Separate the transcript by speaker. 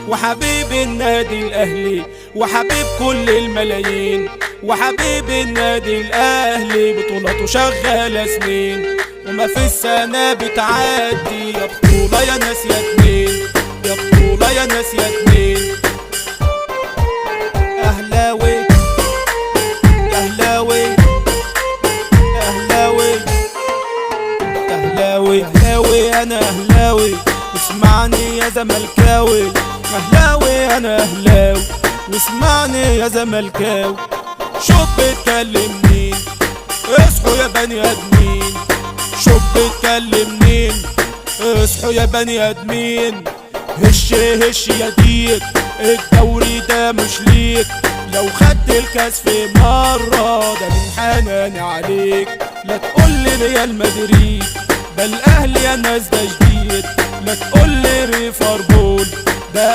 Speaker 1: وحبيب النادي الاهلي وحبيب كل الملايين، وحبيب النادي الاهلي بطولته شغاله سنين، وما في السنه بتعدي يا بطوله يا ناس يا اتنين، يا بطوله يا ناس يا اتنين. اهلاوي اهلاوي اهلاوي اهلاوي اهلاوي انا اهلاوي، اسمعني يا زملكاوي. اهلاوي انا اهلاوي واسمعني يا زملكاوي. شوف بتكلم مين، اصحوا يا بني ادمين. شوف بتكلم مين، اصحوا يا بني ادمين. هش هش يا ديك، الدوري ده مش ليك، لو خدت الكاس في مرة ده من حناني عليك. لا تقولي ريال مدريد، ده الاهلي يا ناس ده جديد، لا تقولي ليفربول،